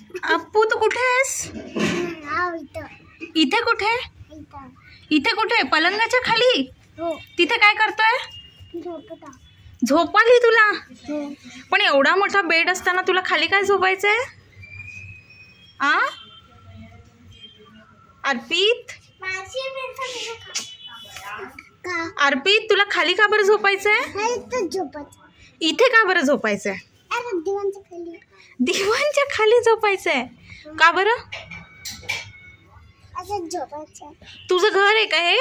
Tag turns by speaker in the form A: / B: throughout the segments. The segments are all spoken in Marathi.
A: अप्पू तू कुठे आहेस? इथे कुठे? इथे कुठे? पलंगाच्या खाली? तिथे काय करतोय? झोप आली तुला? पण एवढा मोठा बेड असताना तुला खाली काय झोपायचंय? अर्पित, अर्पित तुला खाली का बरं झोपायचंय? इथे का बरं झोपायचंय? दिवाणच्या खाली झोपायचंय का बरं? तुझं घर आहे का हे?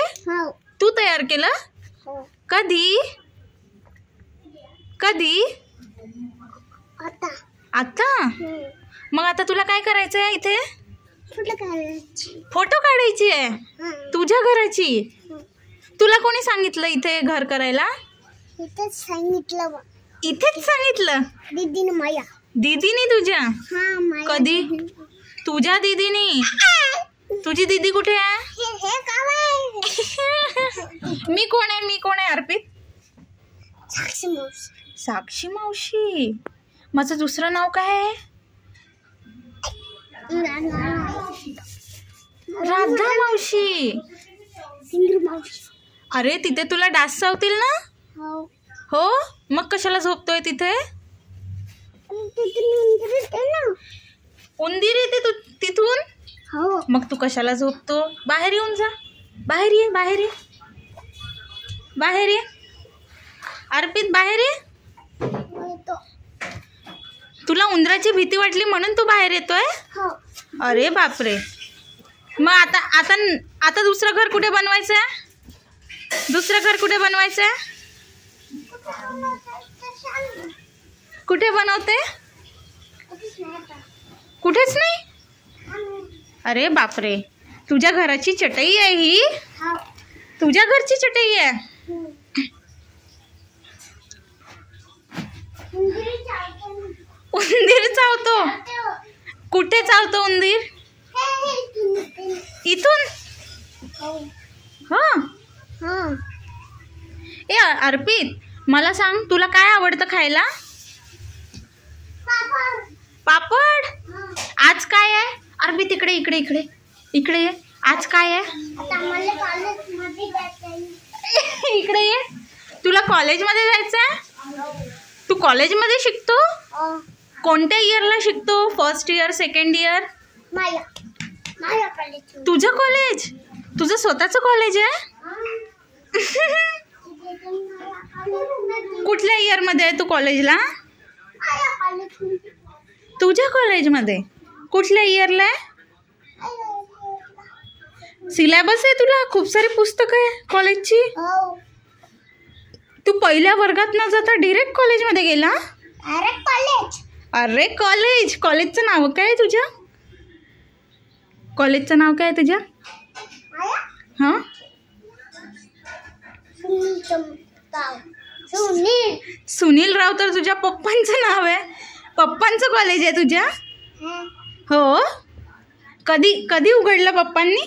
A: तू तयार केलं? कधी कधी? आता? मग आता तुला काय करायचंय इथे? फोटो काढायची आहे तुझ्या घराची. तुला कोणी सांगितलं इथे घर करायला? इथेच सांगितलं दीदीने. माया दीदीने तुझ्या? कधी? तुझ्या दीदीने? तुझी दीदी कुठे आहे? मी कोण आहे? मी कोण आहे अर्पित? साक्षी मावशी. माझं दुसरं नाव काय आहे? राधा मावशी. अरे तिथे तुला डास चावतील ना? हो. मग कशाला झोपतोय तिथे? उंदीर येते तिथून? मग तू कशाला झोपतो? बाहेर येऊन जा. बाहेर ये, बाहेर ये, बाहेर ये. अर्पित बाहेर ये. तुला उंदराची भीती वाटली म्हणून तू बाहेर येतोय? अरे बापरे. मग आता आता आता दुसरं घर कुठे बनवायचंय? दुसरं घर कुठे बनवायचंय? कुठे बनवते? कुठेच नाही. अरे बापरे. तुझ्या घराची चटई आहे ही? तुझ्या घरची चटई आहे? उंदीर चावतो? कुठे चावतो उंदीर? इथून? ए अर्पित मला सांग तुला काय आवडतं खायला? पापड. आज काय आहे? अर्पित इकडे इकडे इकडे इकडे ये. आज काय आहे? इकडे ये. तुला कॉलेजमध्ये जायचंय? तू कॉलेजमध्ये शिकतो? कोणत्या इयरला शिकतो? First year, second year? तुझं कॉलेज? तुझं स्वतःचं कॉलेज आहे? कुठल्या इयर मध्ये आहे तू कॉलेजला? तुझ्या कॉलेजमध्ये? कुठल्या इयरला आहे? सिलेबस आहे तुला? खूप सारी पुस्तकं आहे कॉलेजची? तू पहिल्या वर्गात न जाता डायरेक्ट कॉलेजमध्ये गेला? अरे कॉलेज. कॉलेजचं नाव काय आहे तुझ्या? कॉलेजचं नाव काय आहे तुझ्या? सुनील राव तर तुझ्या पप्पांचं नाव आहे. पप्पांचं कॉलेज आहे तुझ्या? हो. कधी कधी उघडलं पप्पांनी?